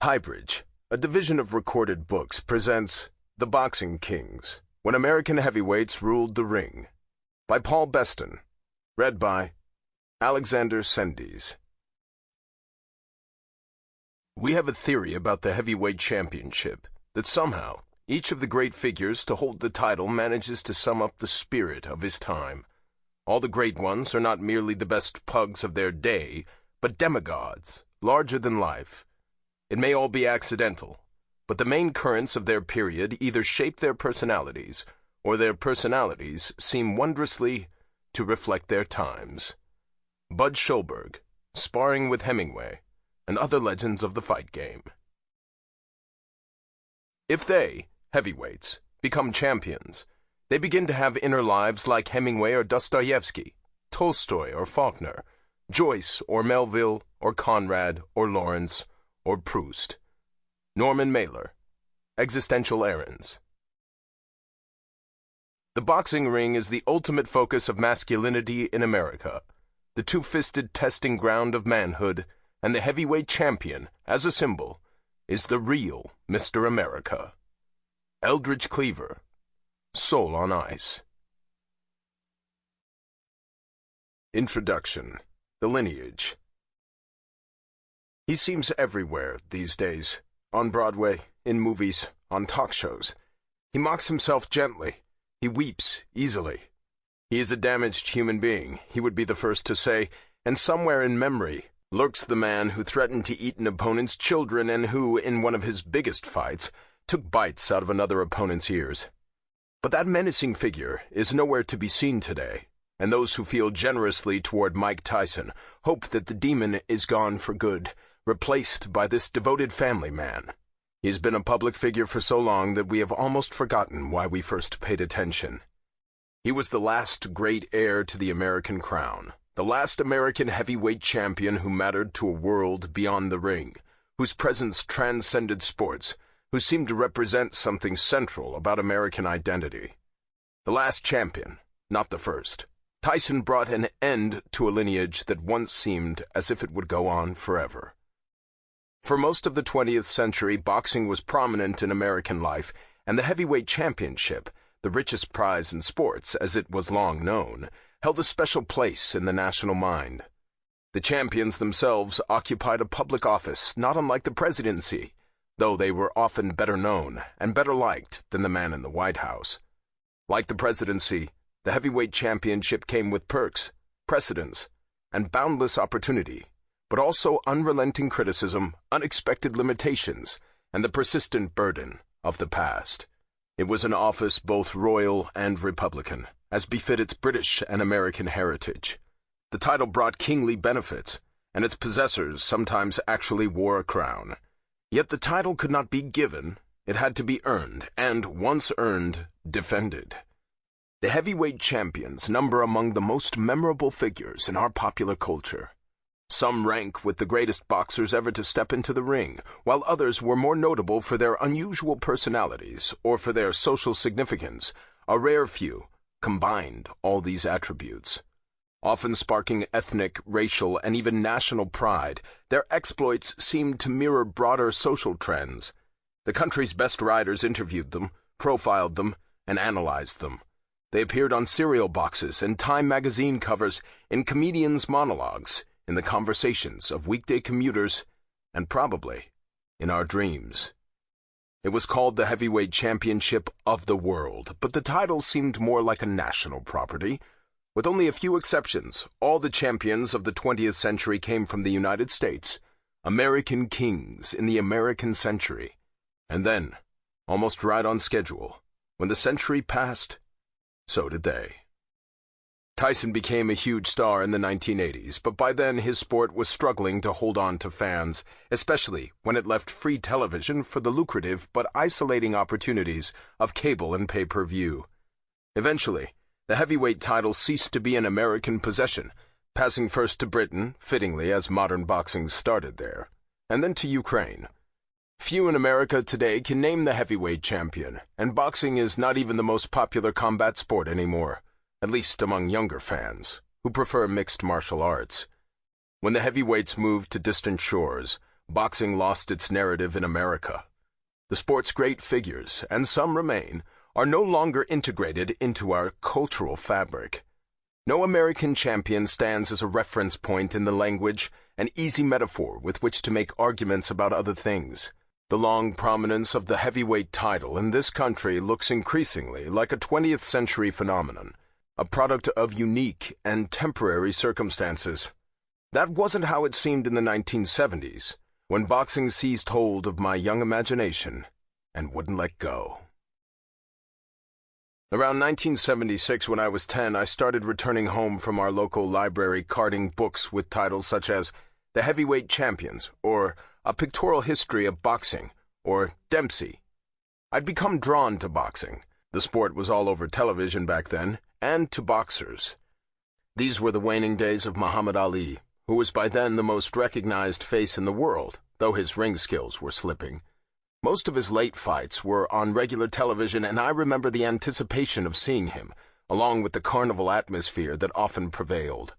HighBridge, a division of recorded books, presents The Boxing Kings, When American Heavyweights Ruled the Ring, by Paul Beston, read by Alexander Cendese. We have a theory about the heavyweight championship, that somehow each of the great figures to hold the title manages to sum up the spirit of his time. All the great ones are not merely the best pugs of their day, but demigods, larger than life. It may all be accidental, but the main currents of their period either shape their personalities, or their personalities seem wondrously to reflect their times. Bud Schulberg, Sparring with Hemingway, and Other Legends of the Fight Game. If they, heavyweights, become champions, they begin to have inner lives like Hemingway or Dostoevsky, Tolstoy or Faulkner, Joyce or Melville or Conrad or Lawrence or Proust. Norman Mailer, Existential Errands. The boxing ring is the ultimate focus of masculinity in America, the two-fisted testing ground of manhood, and the heavyweight champion, as a symbol, is the real Mr. America. Eldridge Cleaver, Soul on Ice. Introduction. The Lineage. He seems everywhere these days, on Broadway, in movies, on talk shows. He mocks himself gently. He weeps easily. He is a damaged human being, he would be the first to say, and somewhere in memory lurks the man who threatened to eat an opponent's children and who, in one of his biggest fights, took bites out of another opponent's ears. But that menacing figure is nowhere to be seen today, and those who feel generously toward Mike Tyson hope that the demon is gone for good, replaced by this devoted family man. He has been a public figure for so long that we have almost forgotten why we first paid attention. He was the last great heir to the American crown, the last American heavyweight champion who mattered to a world beyond the ring, whose presence transcended sports, who seemed to represent something central about American identity. The last champion, not the first. Tyson brought an end to a lineage that once seemed as if it would go on forever. For most of the 20th century, boxing was prominent in American life, and the heavyweight championship, the richest prize in sports as it was long known, held a special place in the national mind. The champions themselves occupied a public office not unlike the presidency, though they were often better known and better liked than the man in the White House. Like the presidency, the heavyweight championship came with perks, precedence, and boundless opportunity, but also unrelenting criticism, unexpected limitations, and the persistent burden of the past. It was an office both royal and republican, as befit its British and American heritage. The title brought kingly benefits, and its possessors sometimes actually wore a crown. Yet the title could not be given, it had to be earned, and, once earned, defended. The heavyweight champions number among the most memorable figures in our popular culture. Some rank with the greatest boxers ever to step into the ring, while others were more notable for their unusual personalities or for their social significance. A rare few combined all these attributes. Often sparking ethnic, racial, and even national pride, their exploits seemed to mirror broader social trends. The country's best writers interviewed them, profiled them, and analyzed them. They appeared on cereal boxes and Time magazine covers, in comedians' monologues, in the conversations of weekday commuters, and probably in our dreams. It was called the Heavyweight Championship of the World, but the title seemed more like a national property. With only a few exceptions, all the champions of the 20th century came from the United States, American kings in the American century. And then, almost right on schedule, when the century passed, so did they. Tyson became a huge star in the 1980s, but by then his sport was struggling to hold on to fans, especially when it left free television for the lucrative but isolating opportunities of cable and pay-per-view. Eventually, the heavyweight title ceased to be an American possession, passing first to Britain, fittingly as modern boxing started there, and then to Ukraine. Few in America today can name the heavyweight champion, and boxing is not even the most popular combat sport anymore, at least among younger fans, who prefer mixed martial arts. When the heavyweights moved to distant shores, boxing lost its narrative in America. The sport's great figures, and some remain, are no longer integrated into our cultural fabric. No American champion stands as a reference point in the language, an easy metaphor with which to make arguments about other things. The long prominence of the heavyweight title in this country looks increasingly like a 20th century phenomenon, a product of unique and temporary circumstances. That wasn't how it seemed in the 1970s, when boxing seized hold of my young imagination and wouldn't let go. Around 1976, when I was 10, I started returning home from our local library carting books with titles such as The Heavyweight Champions, or A Pictorial History of Boxing, or Dempsey. I'd become drawn to boxing. The sport was all over television back then, and to boxers. These were the waning days of Muhammad Ali, who was by then the most recognized face in the world, though his ring skills were slipping. Most of his late fights were on regular television, and I remember the anticipation of seeing him, along with the carnival atmosphere that often prevailed.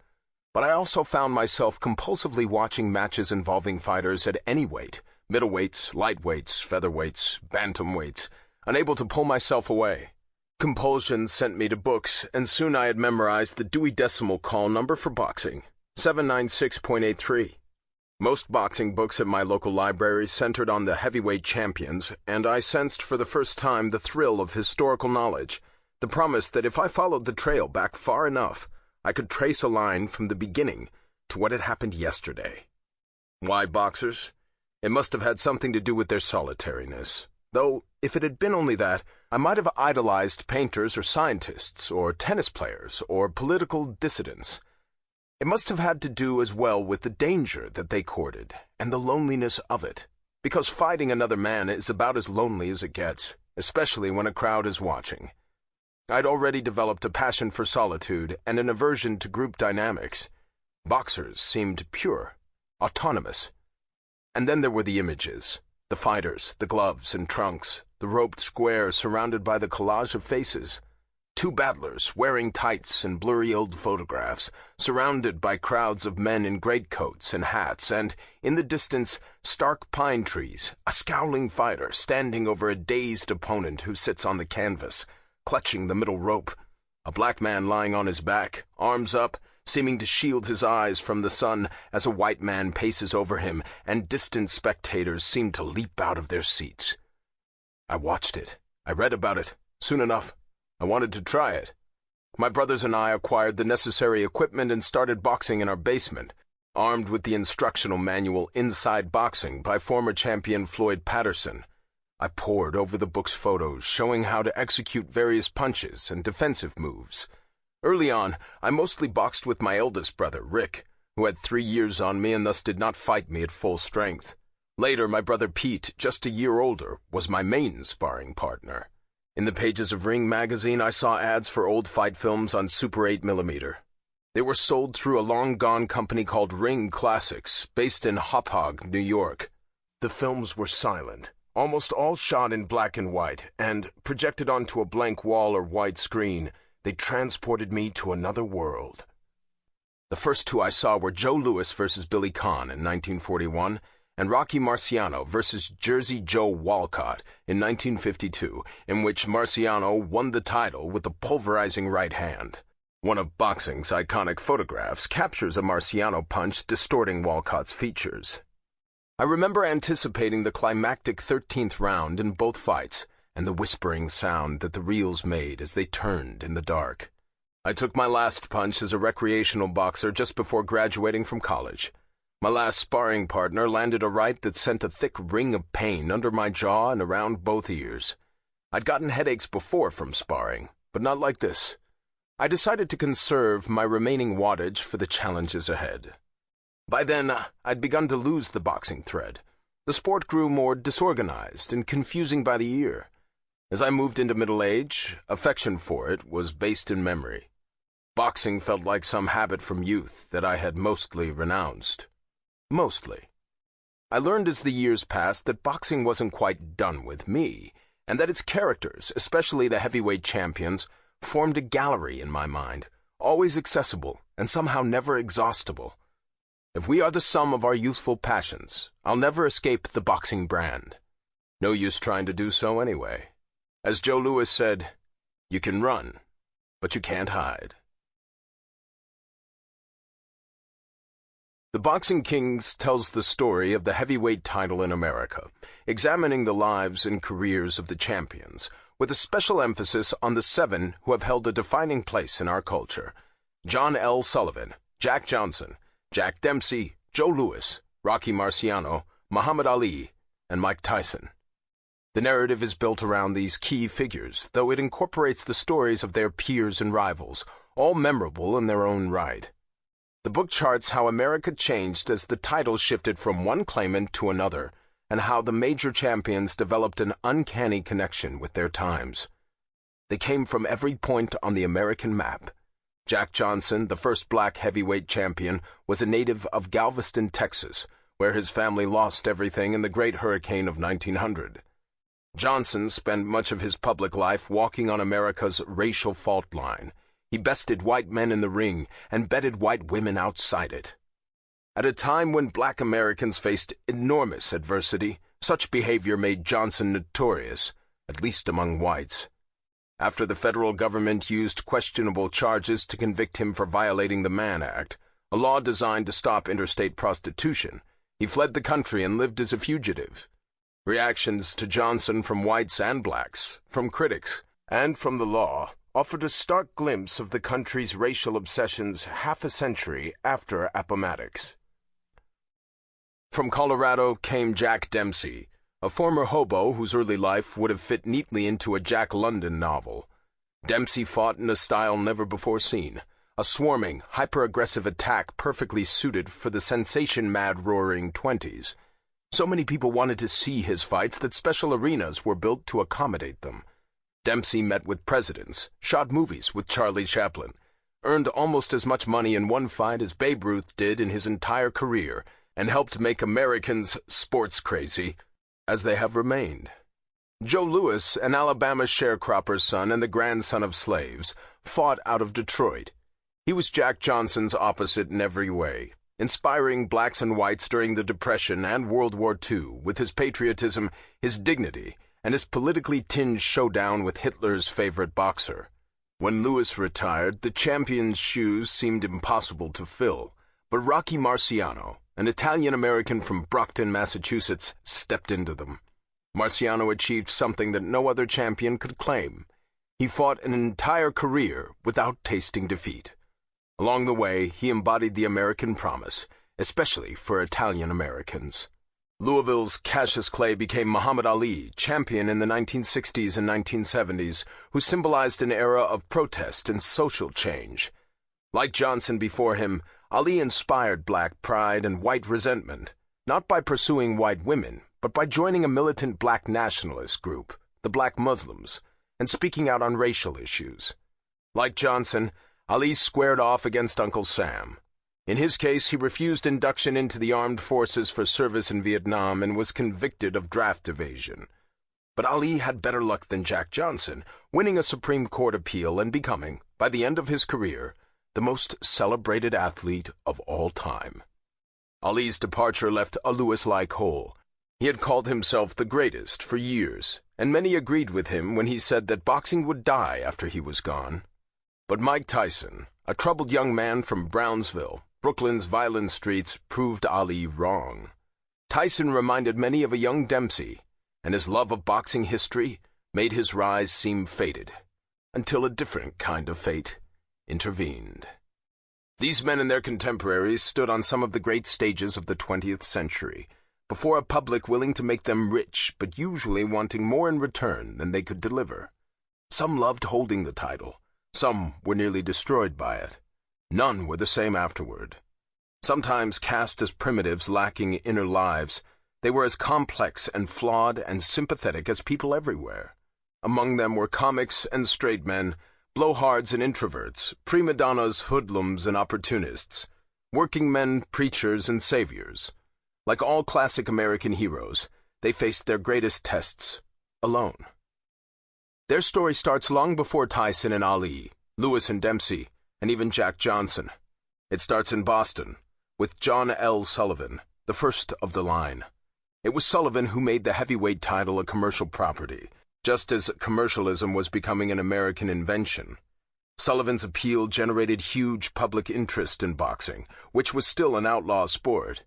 But I also found myself compulsively watching matches involving fighters at any weight, middleweights, lightweights, featherweights, bantamweights, unable to pull myself away. Compulsion sent me to books, and soon I had memorized the Dewey Decimal call number for boxing, 796.83. Most boxing books at my local library centered on the heavyweight champions, and I sensed for the first time the thrill of historical knowledge, the promise that if I followed the trail back far enough, I could trace a line from the beginning to what had happened yesterday. Why boxers? It must have had something to do with their solitariness, though if it had been only that, I might have idolized painters or scientists or tennis players or political dissidents. It must have had to do as well with the danger that they courted and the loneliness of it, because fighting another man is about as lonely as it gets, especially when a crowd is watching. I'd already developed a passion for solitude and an aversion to group dynamics. Boxers seemed pure, autonomous. And then there were the images, the fighters, the gloves and trunks, the roped square surrounded by the collage of faces. Two battlers wearing tights and blurry old photographs, surrounded by crowds of men in greatcoats and hats, and, in the distance, stark pine trees, a scowling fighter standing over a dazed opponent who sits on the canvas, clutching the middle rope, a black man lying on his back, arms up, seeming to shield his eyes from the sun as a white man paces over him, and distant spectators seem to leap out of their seats. I watched it. I read about it. Soon enough, I wanted to try it. My brothers and I acquired the necessary equipment and started boxing in our basement, armed with the instructional manual Inside Boxing by former champion Floyd Patterson. I pored over the book's photos showing how to execute various punches and defensive moves. Early on, I mostly boxed with my eldest brother, Rick, who had 3 years on me and thus did not fight me at full strength. Later, my brother Pete, just a year older, was my main sparring partner. In the pages of Ring magazine, I saw ads for old fight films on Super 8mm. They were sold through a long-gone company called Ring Classics, based in Hauppauge, New York. The films were silent, almost all shot in black and white, and, projected onto a blank wall or white screen, they transported me to another world. The first two I saw were Joe Louis versus Billy Conn in 1941, and Rocky Marciano versus Jersey Joe Walcott in 1952, in which Marciano won the title with a pulverizing right hand. One of boxing's iconic photographs captures a Marciano punch distorting Walcott's features. I remember anticipating the climactic 13th round in both fights, and the whispering sound that the reels made as they turned in the dark. I took my last punch as a recreational boxer just before graduating from college. My last sparring partner landed a right that sent a thick ring of pain under my jaw and around both ears. I'd gotten headaches before from sparring, but not like this. I decided to conserve my remaining wattage for the challenges ahead. By then, I'd begun to lose the boxing thread. The sport grew more disorganized and confusing by the ear. As I moved into middle age, affection for it was based in memory. Boxing felt like some habit from youth that I had mostly renounced. Mostly. I learned as the years passed that boxing wasn't quite done with me, and that its characters, especially the heavyweight champions, formed a gallery in my mind, always accessible and somehow never exhaustible. If we are the sum of our youthful passions, I'll never escape the boxing brand. No use trying to do so anyway. As Joe Louis said, you can run, but you can't hide. The Boxing Kings tells the story of the heavyweight title in America, examining the lives and careers of the champions, with a special emphasis on the 7 who have held a defining place in our culture: John L. Sullivan, Jack Johnson, Jack Dempsey, Joe Louis, Rocky Marciano, Muhammad Ali, and Mike Tyson. The narrative is built around these key figures, though it incorporates the stories of their peers and rivals, all memorable in their own right. The book charts how America changed as the title shifted from one claimant to another, and how the major champions developed an uncanny connection with their times. They came from every point on the American map. Jack Johnson, the first black heavyweight champion, was a native of Galveston, Texas, where his family lost everything in the Great Hurricane of 1900. Johnson spent much of his public life walking on America's racial fault line. He bested white men in the ring and bedded white women outside it. At a time when black Americans faced enormous adversity, such behavior made Johnson notorious, at least among whites. After the federal government used questionable charges to convict him for violating the Mann Act, a law designed to stop interstate prostitution, he fled the country and lived as a fugitive. Reactions to Johnson from whites and blacks, from critics, and from the law offered a stark glimpse of the country's racial obsessions half a century after Appomattox. From Colorado came Jack Dempsey, a former hobo whose early life would have fit neatly into a Jack London novel. Dempsey fought in a style never before seen, a swarming, hyper-aggressive attack perfectly suited for the sensation-mad roaring 20s. So many people wanted to see his fights that special arenas were built to accommodate them. Dempsey met with presidents, shot movies with Charlie Chaplin, earned almost as much money in one fight as Babe Ruth did in his entire career, and helped make Americans sports crazy, as they have remained. Joe Louis, an Alabama sharecropper's son and the grandson of slaves, fought out of Detroit. He was Jack Johnson's opposite in every way, inspiring blacks and whites during the Depression and World War II with his patriotism, his dignity, and his politically tinged showdown with Hitler's favorite boxer. When Louis retired, the champion's shoes seemed impossible to fill, but Rocky Marciano, an Italian-American from Brockton, Massachusetts, stepped into them. Marciano achieved something that no other champion could claim. He fought an entire career without tasting defeat. Along the way, he embodied the American promise, especially for Italian-Americans. Louisville's Cassius Clay became Muhammad Ali, champion in the 1960s and 1970s, who symbolized an era of protest and social change. Like Johnson before him, Ali inspired black pride and white resentment, not by pursuing white women, but by joining a militant black nationalist group, the Black Muslims, and speaking out on racial issues. Like Johnson, Ali squared off against Uncle Sam. In his case, he refused induction into the armed forces for service in Vietnam and was convicted of draft evasion. But Ali had better luck than Jack Johnson, winning a Supreme Court appeal and becoming, by the end of his career, the most celebrated athlete of all time. Ali's departure left a Louis-like hole. He had called himself the greatest for years, and many agreed with him when he said that boxing would die after he was gone. But Mike Tyson, a troubled young man from Brownsville, Brooklyn's violent streets, proved Ali wrong. Tyson reminded many of a young Dempsey, and his love of boxing history made his rise seem fated, until a different kind of fate intervened. These men and their contemporaries stood on some of the great stages of the 20th century, before a public willing to make them rich, but usually wanting more in return than they could deliver. Some loved holding the title. Some were nearly destroyed by it. None were the same afterward. Sometimes cast as primitives lacking inner lives, they were as complex and flawed and sympathetic as people everywhere. Among them were comics and straight men, blowhards and introverts, prima donnas, hoodlums, and opportunists, working men, preachers, and saviors. Like all classic American heroes, they faced their greatest tests alone. Their story starts long before Tyson and Ali, Louis and Dempsey, and even Jack Johnson. It starts in Boston, with John L. Sullivan, the first of the line. It was Sullivan who made the heavyweight title a commercial property, just as commercialism was becoming an American invention. Sullivan's appeal generated huge public interest in boxing, which was still an outlaw sport.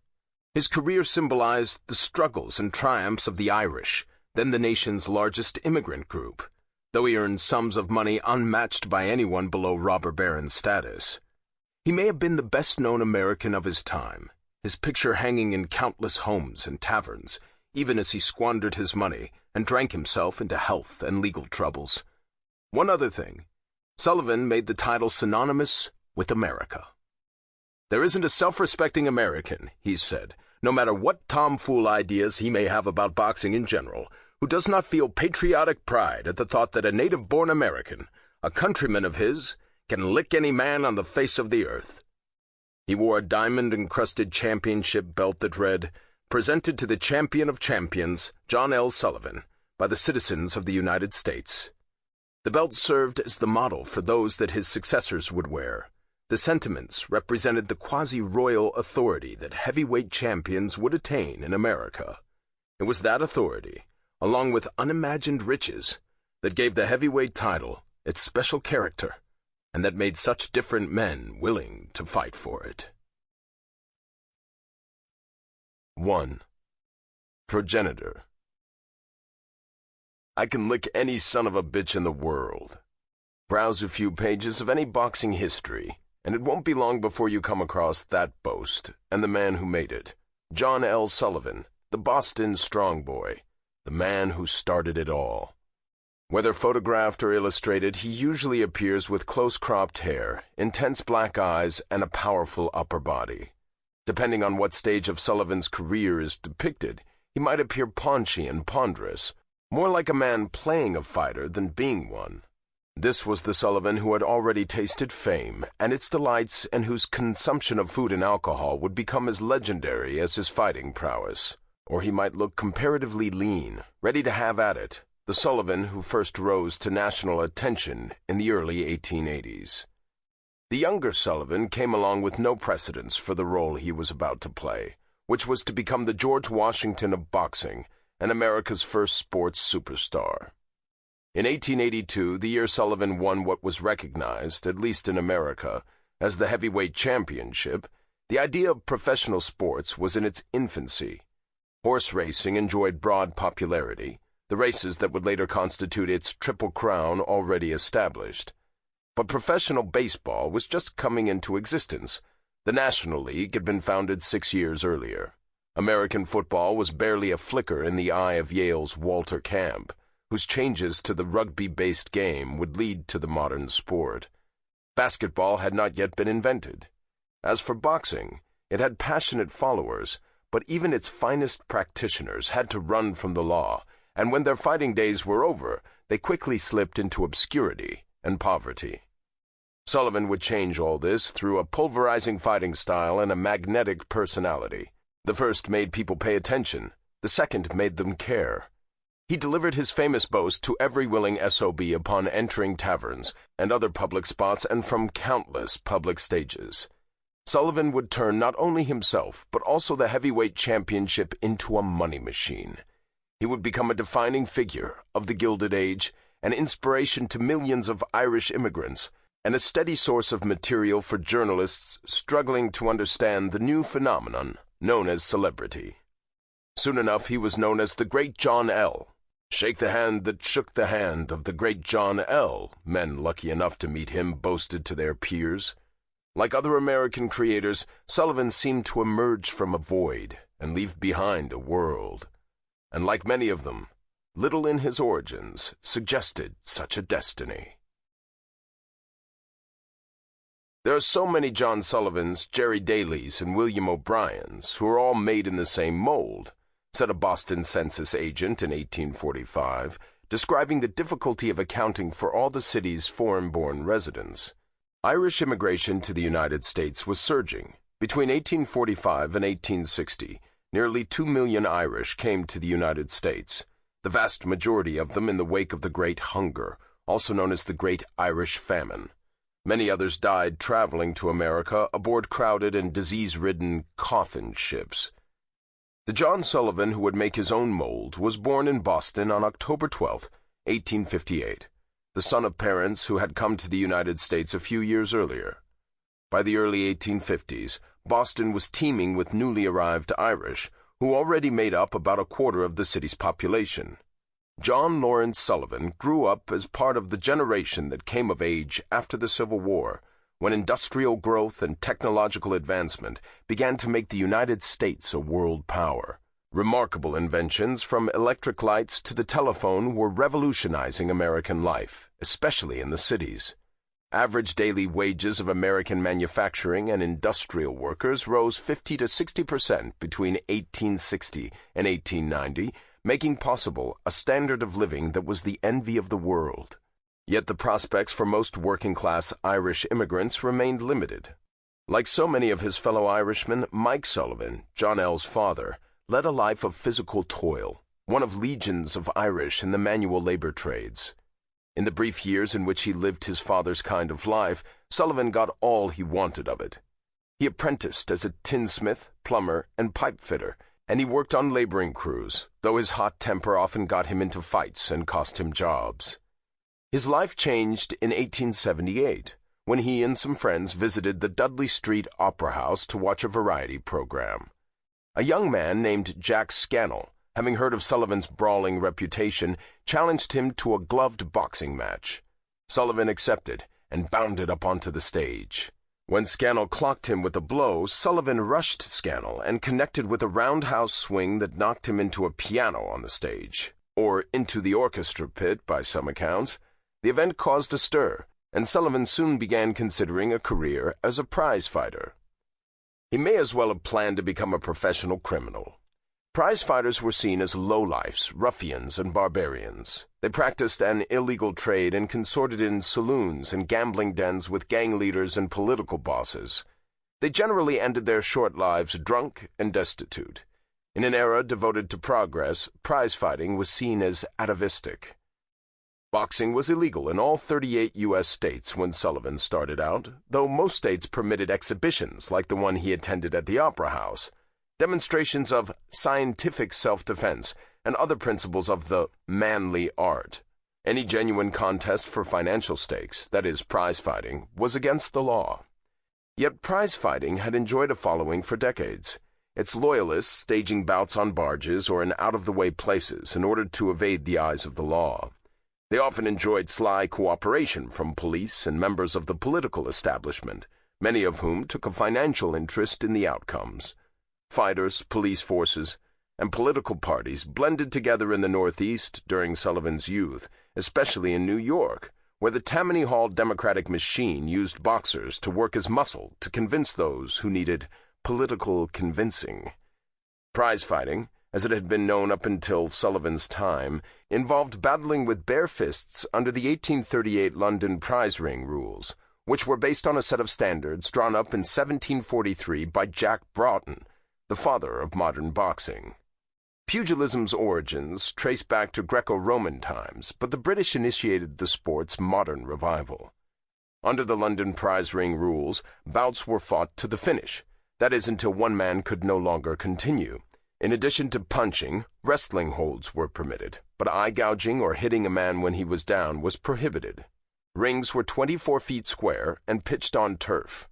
His career symbolized the struggles and triumphs of the Irish, then the nation's largest immigrant group, though he earned sums of money unmatched by anyone below robber baron status. He may have been the best-known American of his time, his picture hanging in countless homes and taverns, even as he squandered his money and drank himself into health and legal troubles. One other thing, Sullivan made the title synonymous with America. "There isn't a self-respecting American," he said, "no matter what tomfool ideas he may have about boxing in general, who does not feel patriotic pride at the thought that a native-born American, a countryman of his, can lick any man on the face of the earth." He wore a diamond-encrusted championship belt that read, "Presented to the champion of champions, John L. Sullivan, by the citizens of the United States." The belt served as the model for those that his successors would wear. The sentiments represented the quasi-royal authority that heavyweight champions would attain in America. It was that authority, along with unimagined riches, that gave the heavyweight title its special character, and that made such different men willing to fight for it. 1. Progenitor. I can lick any son of a bitch in the world. Browse a few pages of any boxing history, and it won't be long before you come across that boast and the man who made it, John L. Sullivan, the Boston strong boy, the man who started it all. Whether photographed or illustrated, he usually appears with close-cropped hair, intense black eyes, and a powerful upper body. Depending on what stage of Sullivan's career is depicted, he might appear paunchy and ponderous, more like a man playing a fighter than being one. This was the Sullivan who had already tasted fame and its delights, and whose consumption of food and alcohol would become as legendary as his fighting prowess. Or he might look comparatively lean, ready to have at it, the Sullivan who first rose to national attention in the early 1880s. The younger Sullivan came along with no precedence for the role he was about to play, which was to become the George Washington of boxing and America's first sports superstar. In 1882, the year Sullivan won what was recognized, at least in America, as the heavyweight championship, the idea of professional sports was in its infancy. Horse racing enjoyed broad popularity, the races that would later constitute its Triple Crown already established. But professional baseball was just coming into existence. The National League had been founded 6 years earlier. American football was barely a flicker in the eye of Yale's Walter Camp, whose changes to the rugby-based game would lead to the modern sport. Basketball had not yet been invented. As for boxing, it had passionate followers, but even its finest practitioners had to run from the law, and when their fighting days were over, they quickly slipped into obscurity and poverty. Sullivan would change all this through a pulverizing fighting style and a magnetic personality. The first made people pay attention, the second made them care. He delivered his famous boast to every willing SOB upon entering taverns and other public spots and from countless public stages. Sullivan would turn not only himself, but also the heavyweight championship into a money machine. He would become a defining figure of the Gilded Age, an inspiration to millions of Irish immigrants, and a steady source of material for journalists struggling to understand the new phenomenon known as celebrity. Soon enough, he was known as the Great John L. Shake the hand that shook the hand of the Great John L., men lucky enough to meet him boasted to their peers. Like other American creators, Sullivan seemed to emerge from a void and leave behind a world. And like many of them, little in his origins suggested such a destiny. There are so many John Sullivans, Jerry Dailies, and William O'Briens, who are all made in the same mold, said a Boston census agent in 1845, describing the difficulty of accounting for all the city's foreign-born residents. Irish immigration to the United States was surging. Between 1845 and 1860, nearly 2 million Irish came to the United States, the vast majority of them in the wake of the Great Hunger, also known as the Great Irish Famine. Many others died traveling to America aboard crowded and disease-ridden coffin ships. The John Sullivan who would make his own mold was born in Boston on October 12, 1858, the son of parents who had come to the United States a few years earlier. By the early 1850s, Boston was teeming with newly arrived Irish, who already made up about a quarter of the city's population. John Lawrence Sullivan grew up as part of the generation that came of age after the Civil War, when industrial growth and technological advancement began to make the United States a world power. Remarkable inventions from electric lights to the telephone were revolutionizing American life, especially in the cities. Average daily wages of American manufacturing and industrial workers rose 50 to 60% between 1860 and 1890, making possible a standard of living that was the envy of the world. Yet the prospects for most working-class Irish immigrants remained limited. Like so many of his fellow Irishmen, Mike Sullivan, John L.'s father, led a life of physical toil, one of legions of Irish in the manual labor trades. In the brief years in which he lived his father's kind of life, Sullivan got all he wanted of it. He apprenticed as a tinsmith, plumber, and pipe fitter, and he worked on laboring crews, though his hot temper often got him into fights and cost him jobs. His life changed in 1878, when he and some friends visited the Dudley Street Opera House to watch a variety program. A young man named Jack Scannell, having heard of Sullivan's brawling reputation, challenged him to a gloved boxing match. Sullivan accepted and bounded up onto the stage. When Scannell clocked him with a blow, Sullivan rushed Scannell and connected with a roundhouse swing that knocked him into a piano on the stage, or into the orchestra pit by some accounts. The event caused a stir, and Sullivan soon began considering a career as a prize fighter. He may as well have planned to become a professional criminal. Prize fighters were seen as lowlifes, ruffians, and barbarians. They practiced an illegal trade and consorted in saloons and gambling dens with gang leaders and political bosses. They generally ended their short lives drunk and destitute. In an era devoted to progress, prize fighting was seen as atavistic. Boxing was illegal in all 38 U.S. states when Sullivan started out, though most states permitted exhibitions like the one he attended at the Opera House. Demonstrations of scientific self-defense, and other principles of the manly art. Any genuine contest for financial stakes, that is, prize fighting, was against the law. Yet prize fighting had enjoyed a following for decades, its loyalists staging bouts on barges or in out-of-the-way places in order to evade the eyes of the law. They often enjoyed sly cooperation from police and members of the political establishment, many of whom took a financial interest in the outcomes. Fighters, police forces, and political parties blended together in the Northeast during Sullivan's youth, especially in New York, where the Tammany Hall Democratic machine used boxers to work as muscle to convince those who needed political convincing. Prize fighting, as it had been known up until Sullivan's time, involved battling with bare fists under the 1838 London prize ring rules, which were based on a set of standards drawn up in 1743 by Jack Broughton, the father of modern boxing. Pugilism's origins trace back to Greco-Roman times, but the British initiated the sport's modern revival. Under the London prize ring rules, bouts were fought to the finish, that is, until one man could no longer continue. In addition to punching, wrestling holds were permitted, but eye-gouging or hitting a man when he was down was prohibited. Rings were 24 feet square and pitched on turf.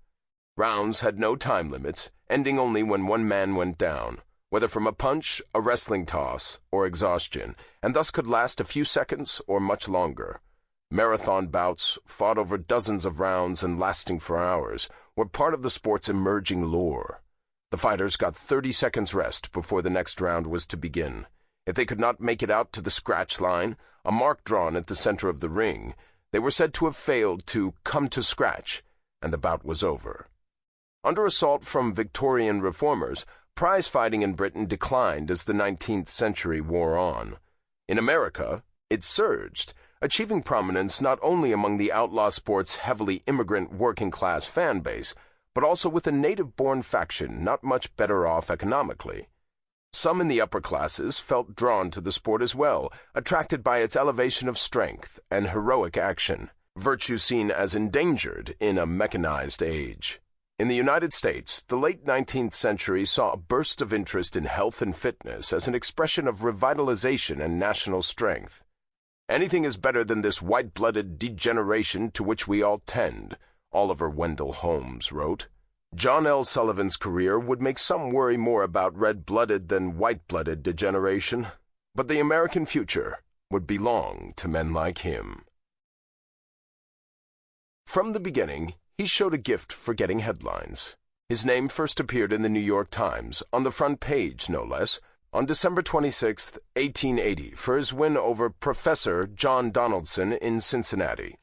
Rounds had no time limits, ending only when one man went down, whether from a punch, a wrestling toss, or exhaustion, and thus could last a few seconds or much longer. Marathon bouts, fought over dozens of rounds and lasting for hours, were part of the sport's emerging lore. The fighters got 30 seconds rest before the next round was to begin. If they could not make it out to the scratch line, a mark drawn at the center of the ring, they were said to have failed to come to scratch, and the bout was over. Under assault from Victorian reformers, prize fighting in Britain declined as the 19th century wore on. In America, it surged, achieving prominence not only among the outlaw sport's heavily immigrant working-class fan base, but also with a native-born faction not much better off economically. Some in the upper classes felt drawn to the sport as well, attracted by its elevation of strength and heroic action. virtue seen as endangered in a mechanized age. In the United States, the late 19th century saw a burst of interest in health and fitness as an expression of revitalization and national strength. "Anything is better than this white-blooded degeneration to which we all tend," Oliver Wendell Holmes wrote. John L. Sullivan's career would make some worry more about red-blooded than white-blooded degeneration, but the American future would belong to men like him. From the beginning, he showed a gift for getting headlines. His name first appeared in the New York Times, on the front page no less, on December 26, 1880, for his win over Professor John Donaldson in Cincinnati.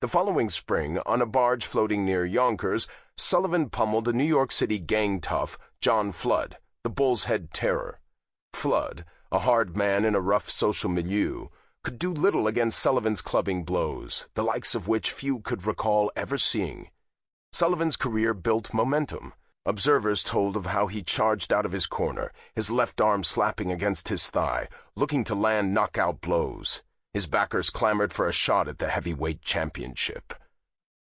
The following spring, on a barge floating near Yonkers, Sullivan pummeled a New York City gang tough, John Flood, the Bull's Head Terror. Flood, a hard man in a rough social milieu, could do little against Sullivan's clubbing blows, the likes of which few could recall ever seeing. Sullivan's career built momentum. Observers told of how he charged out of his corner, his left arm slapping against his thigh, looking to land knockout blows. His backers clamored for a shot at the heavyweight championship.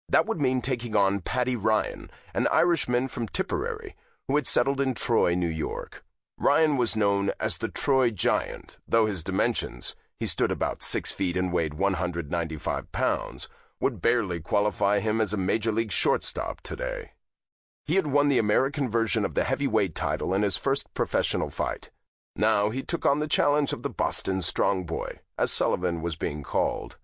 That would mean taking on Paddy Ryan, an Irishman from Tipperary, who had settled in Troy, New York. Ryan was known as the Troy Giant, though his dimensions, he stood about 6 feet and weighed 195 pounds, would barely qualify him as a major league shortstop today. He had won the American version of the heavyweight title in his first professional fight. Now he took on the challenge of the Boston Strong Boy, as Sullivan was being called.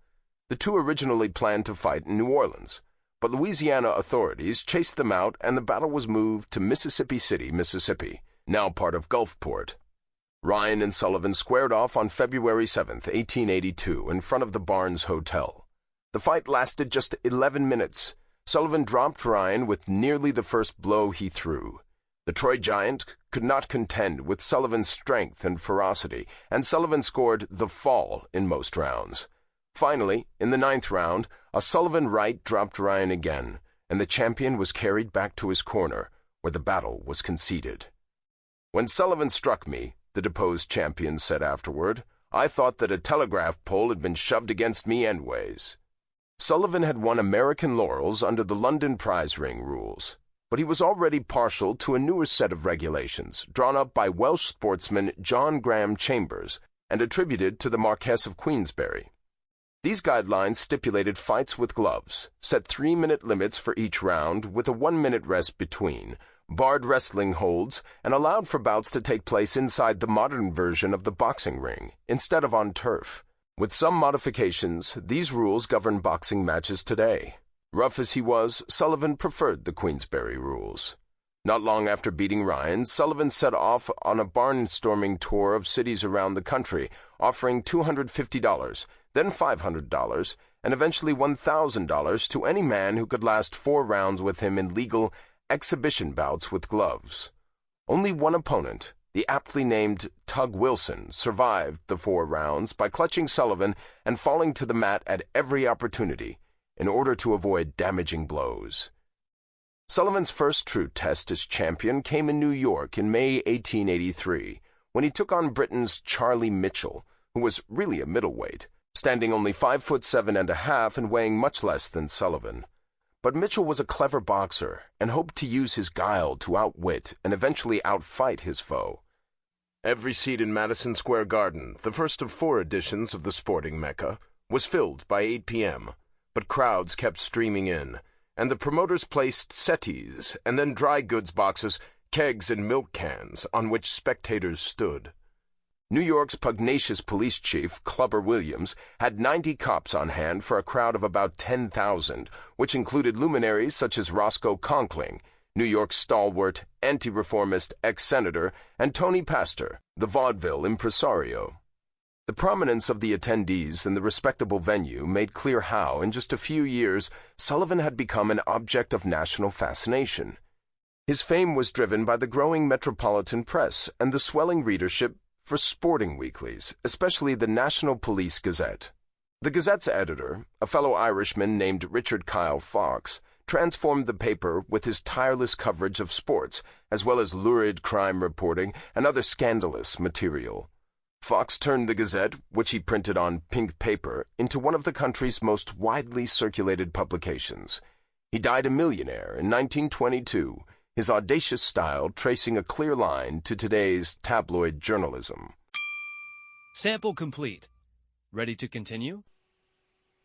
The two originally planned to fight in New Orleans, but Louisiana authorities chased them out and the battle was moved to Mississippi City, Mississippi, now part of Gulfport. Ryan and Sullivan squared off on February 7, 1882, in front of the Barnes Hotel. The fight lasted just 11 minutes. Sullivan dropped Ryan with nearly the first blow he threw. The Troy Giant could not contend with Sullivan's strength and ferocity, and Sullivan scored the fall in most rounds. Finally, in the 9th round, a Sullivan right dropped Ryan again, and the champion was carried back to his corner, where the battle was conceded. "When Sullivan struck me," the deposed champion said afterward, "I thought that a telegraph pole had been shoved against me endways." Sullivan had won American laurels under the London prize ring rules, but he was already partial to a newer set of regulations drawn up by Welsh sportsman John Graham Chambers and attributed to the Marquess of Queensberry. These guidelines stipulated fights with gloves, set 3-minute limits for each round with a 1-minute rest between, barred wrestling holds, and allowed for bouts to take place inside the modern version of the boxing ring, instead of on turf. With some modifications, these rules govern boxing matches today. Rough as he was, Sullivan preferred the Queensberry rules. Not long after beating Ryan, Sullivan set off on a barnstorming tour of cities around the country, offering $250, then $500, and eventually $1,000 to any man who could last 4 rounds with him in legal exhibition bouts with gloves. Only one opponent, the aptly named Tug Wilson, survived the 4 rounds by clutching Sullivan and falling to the mat at every opportunity in order to avoid damaging blows. Sullivan's first true test as champion came in New York in May 1883, when he took on Britain's Charlie Mitchell, who was really a middleweight, standing only 5'7.5" and weighing much less than Sullivan. But Mitchell was a clever boxer and hoped to use his guile to outwit and eventually outfight his foe. Every seat in Madison Square Garden, the first of 4 editions of the sporting Mecca, was filled by 8 p.m., but crowds kept streaming in, and the promoters placed settees and then dry goods boxes, kegs, and milk cans on which spectators stood. New York's pugnacious police chief, Clubber Williams, had 90 cops on hand for a crowd of about 10,000, which included luminaries such as Roscoe Conkling, New York's stalwart, anti-reformist ex-senator, and Tony Pastor, the vaudeville impresario. The prominence of the attendees in the respectable venue made clear how, in just a few years, Sullivan had become an object of national fascination. His fame was driven by the growing metropolitan press and the swelling readership for sporting weeklies, especially the National Police Gazette. The Gazette's editor, a fellow Irishman named Richard Kyle Fox, transformed the paper with his tireless coverage of sports, as well as lurid crime reporting and other scandalous material. Fox turned the Gazette, which he printed on pink paper, into one of the country's most widely circulated publications. He died a millionaire in 1922, his audacious style tracing a clear line to today's tabloid journalism. Sample complete. Ready to continue?